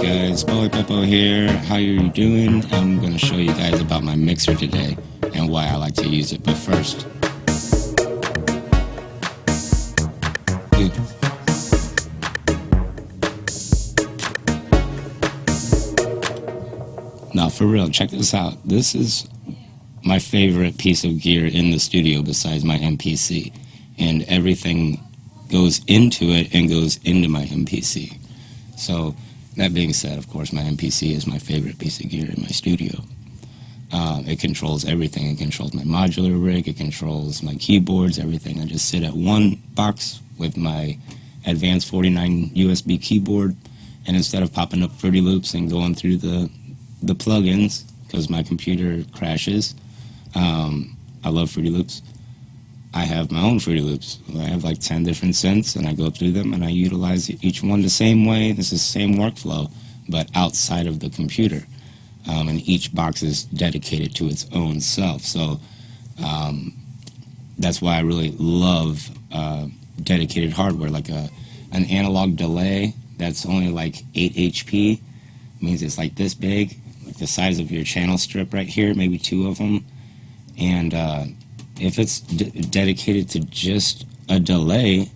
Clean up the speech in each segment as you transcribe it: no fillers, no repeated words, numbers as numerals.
guys? Boy Peppo here. How are you doing? I'm going to show you guys about my mixer today and why I like to use it. But first, now for real, check this out. This is my favorite piece of gear in the studio besides my MPC, and everything goes into it and goes into my MPC. So that being said, of course, my MPC is my favorite piece of gear in my studio. It controls everything. It controls my modular rig. It controls my keyboards, everything. I just sit at one box with my Advanced 49 USB keyboard, and instead of popping up Fruity Loops and going through the plugins, because my computer crashes, I love Fruity Loops. I have my own Fruity Loops. I have like 10 different synths, and I go through them and I utilize each one the same way. This is the same workflow, but outside of the computer. And each box is dedicated to its own self. So that's why I really love dedicated hardware, like an analog delay that's only like 8 HP. Means it's like this big, like the size of your channel strip right here, maybe 2 of them. And if it's dedicated to just a delay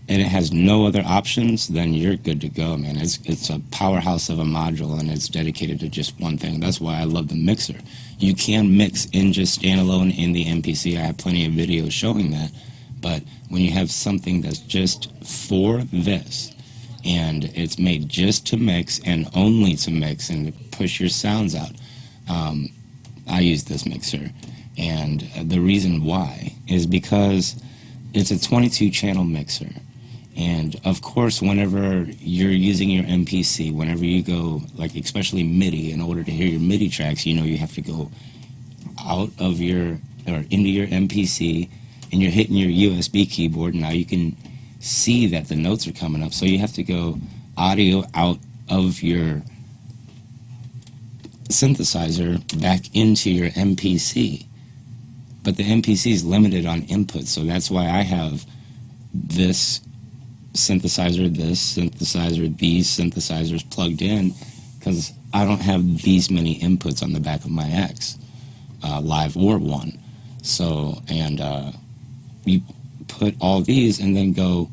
and it has no other options, then you're good to go, man. It's a powerhouse of a module, and it's dedicated to just one thing. That's why I love the mixer. You can mix in just standalone in the MPC. I have plenty of videos showing that. But when you have something that's just for this, and it's made just to mix and only to mix and push your sounds out, I use this mixer. And the reason why is because it's a 22 channel mixer. And of course, whenever you're using your MPC, whenever you go, like especially MIDI, in order to hear your MIDI tracks, you know you have to go out of your, or into your MPC, and you're hitting your USB keyboard. Now you can see that the notes are coming up. So you have to go audio out of your synthesizer back into your MPC. But the MPC is limited on input, so that's why I have this synthesizer, these synthesizers plugged in, because I don't have these many inputs on the back of my X, live or one. So, and you put all these and then go,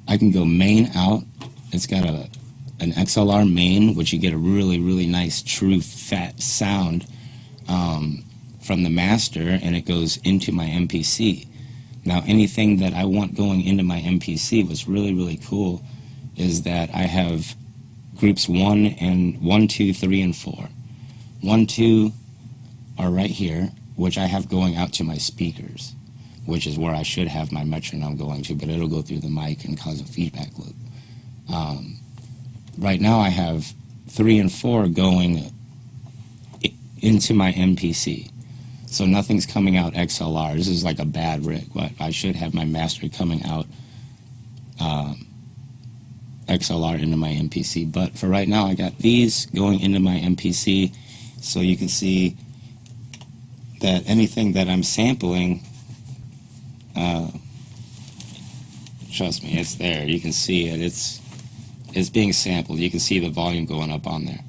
I can go main out. It's got an XLR main, which you get a really, really nice, true, fat sound from the master, and it goes into my MPC. Now, anything that I want going into my MPC, what's really, really cool is that I have groups 1, 2, 3, and 4. 1, 2 are right here, which I have going out to my speakers, which is where I should have my metronome going to, but it'll go through the mic and cause a feedback loop. Right now I have 3 and 4 going into my MPC. So nothing's coming out XLR. This is like a bad rig, but I should have my master coming out XLR into my MPC. But for right now, I got these going into my MPC, so you can see that anything that I'm sampling, trust me, it's there. You can see it. It's being sampled. You can see the volume going up on there.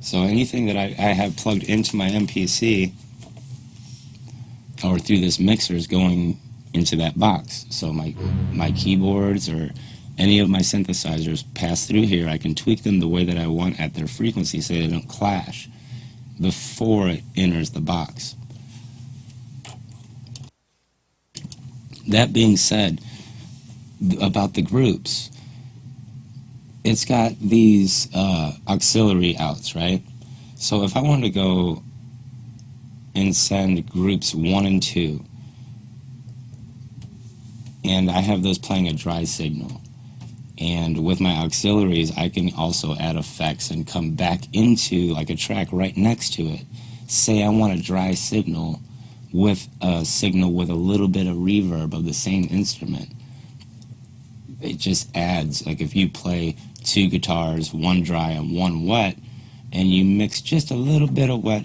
So anything that I have plugged into my MPC or through this mixer is going into that box. So my keyboards or any of my synthesizers pass through here. I can tweak them the way that I want at their frequency so they don't clash before it enters the box. That being said, about the groups, it's got these auxiliary outs, right? So if I want to go and send groups 1 and 2, and I have those playing a dry signal, and with my auxiliaries I can also add effects and come back into like a track right next to it. Say I want a dry signal with a little bit of reverb of the same instrument. It just adds, like if you play 2 guitars, 1 dry and 1 wet, and you mix just a little bit of wet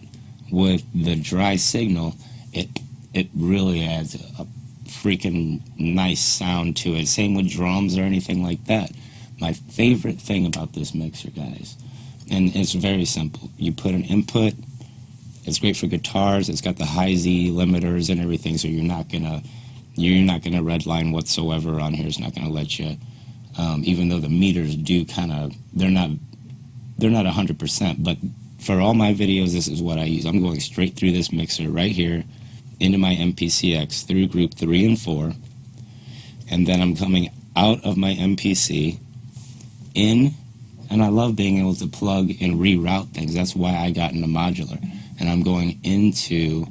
with the dry signal, it really adds a freaking nice sound to it. Same with drums or anything like that. My favorite thing about this mixer, guys, and it's very simple. You put an input. It's great for guitars. It's got the high Z limiters and everything, so you're not gonna redline whatsoever on here. It's not gonna let you, even though the meters do they're not 100%. But for all my videos, this is what I use. I'm going straight through this mixer right here into my MPCX through group 3 and 4, and then I'm coming out of my MPC in, and I love being able to plug and reroute things. That's why I got into modular. And I'm going into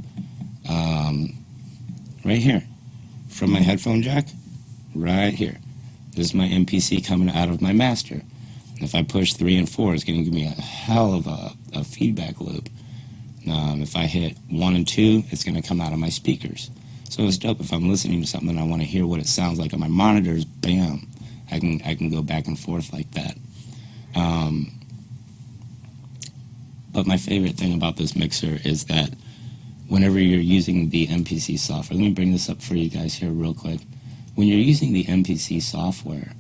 right here from my headphone jack, right here. This is my MPC coming out of my master. And if I push 3 and 4, it's going to give me a hell of a feedback loop. If I hit 1 and 2, it's going to come out of my speakers. So it's dope. If I'm listening to something and I want to hear what it sounds like on my monitors, bam, I can go back and forth like that. But my favorite thing about this mixer is that whenever you're using the MPC software, let me bring this up for you guys here real quick. When you're using the MPC software,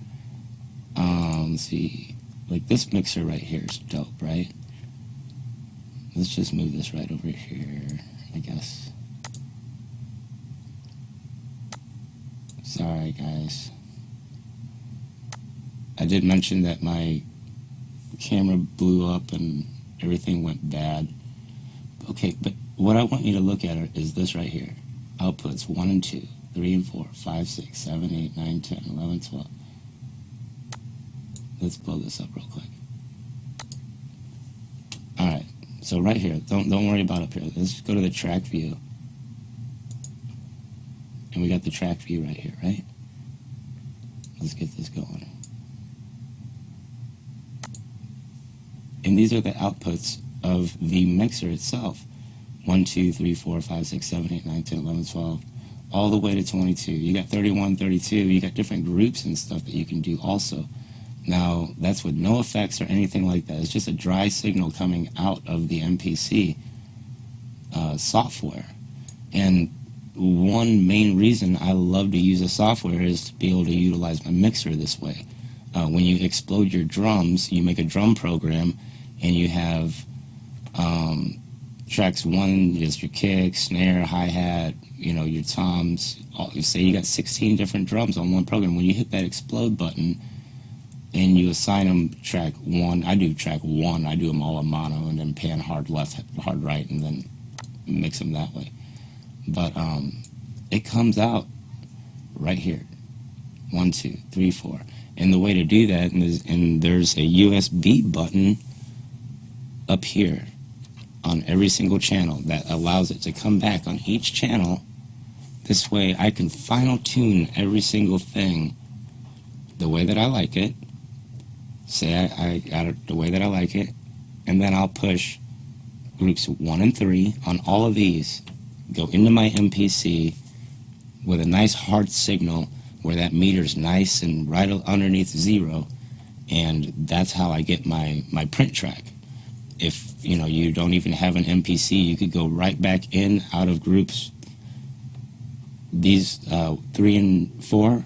let's see, like this mixer right here is dope, right? Let's just move this right over here, I guess. Sorry, guys. I did mention that my camera blew up and everything went bad. Okay, but what I want you to look at is this right here. Outputs 1 and 2, 3 and 4, 5, 6, 7, 8, 9, 10, 11, 12. Let's blow this up real quick. Alright, so right here, don't worry about up here. Let's just go to the track view. And we got the track view right here, right? Let's get this going. And these are the outputs of the mixer itself. 1, 2, 3, 4, 5, 6, 7, 8, 9, 10, 11, 12, all the way to 22. You got 31, 32, you got different groups and stuff that you can do also. Now, that's with no effects or anything like that. It's just a dry signal coming out of the MPC software. And one main reason I love to use the software is to be able to utilize my mixer this way. When you explode your drums, you make a drum program, and you have tracks 1 is your kick, snare, hi-hat, your toms. Say you got 16 different drums on one program. When you hit that explode button and you assign them track 1, I do track 1, I do them all in mono and then pan hard left, hard right, and then mix them that way. But it comes out right here. 1, 2, 3, 4. And the way to do that is, and there's a USB button up here on every single channel that allows it to come back on each channel. This way I can final tune every single thing the way that I like it. Say I got it the way that I like it, and then I'll push groups 1 and 3 on all of these, go into my MPC with a nice hard signal where that meter's nice and right underneath 0, and that's how I get my print track. If you don't even have an MPC, you could go right back in out of groups these 3 and 4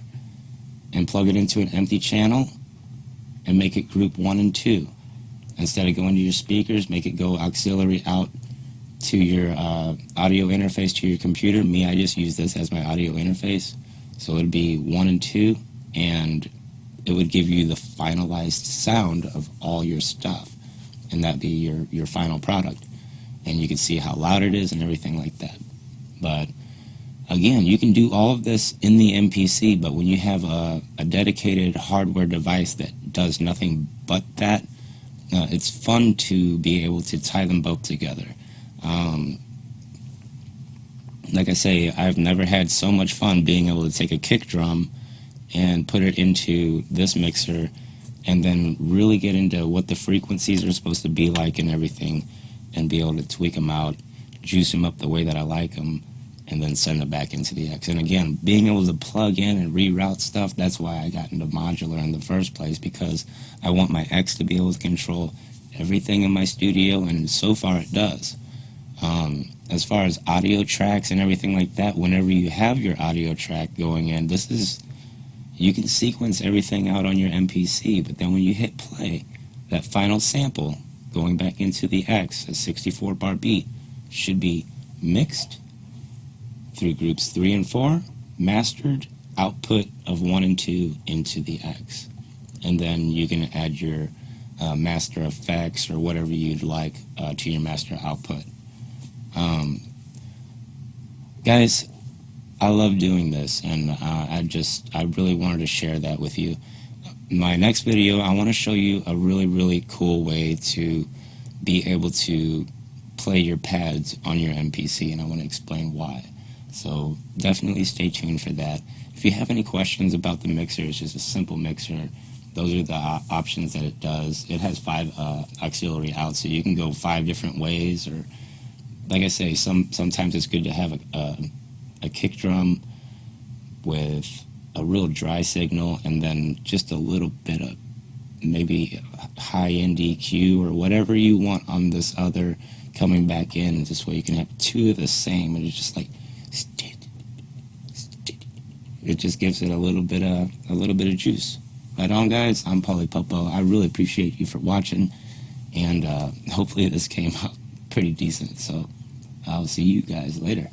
and plug it into an empty channel and make it group 1 and 2. Instead of going to your speakers, make it go auxiliary out to your audio interface to your computer. I just use this as my audio interface. So it would be 1 and 2, and it would give you the finalized sound of all your stuff, and that'd be your final product. And you can see how loud it is and everything like that. But again, you can do all of this in the MPC, but when you have a dedicated hardware device that does nothing but that, it's fun to be able to tie them both together. Like I say, I've never had so much fun being able to take a kick drum and put it into this mixer and then really get into what the frequencies are supposed to be like and everything, and be able to tweak them out, juice them up the way that I like them, and then send it back into the X. And again, being able to plug in and reroute stuff, that's why I got into modular in the first place, because I want my X to be able to control everything in my studio, and so far it does. As far as audio tracks and everything like that, whenever you have your audio track going in, this is you can sequence everything out on your MPC, but then when you hit play, that final sample going back into the X, a 64 bar beat, should be mixed through groups 3 and 4, mastered, output of 1 and 2 into the X. And then you can add your master effects or whatever you'd like to your master output. Guys, I love doing this, and I really wanted to share that with you. My next video, I want to show you a really cool way to be able to play your pads on your MPC, and I want to explain why. So definitely stay tuned for that. If you have any questions about the mixer, it's just a simple mixer. Those are the options that it does. It has 5 auxiliary outs, so you can go 5 different ways, or like I say, sometimes it's good to have a kick drum with a real dry signal and then just a little bit of maybe high-end EQ or whatever you want on this other coming back in. This way you can have 2 of the same, and it's just like it just gives it a little bit of juice. Right on, guys. I'm Pauly Popo. I really appreciate you for watching, and hopefully this came out pretty decent. So I'll see you guys later.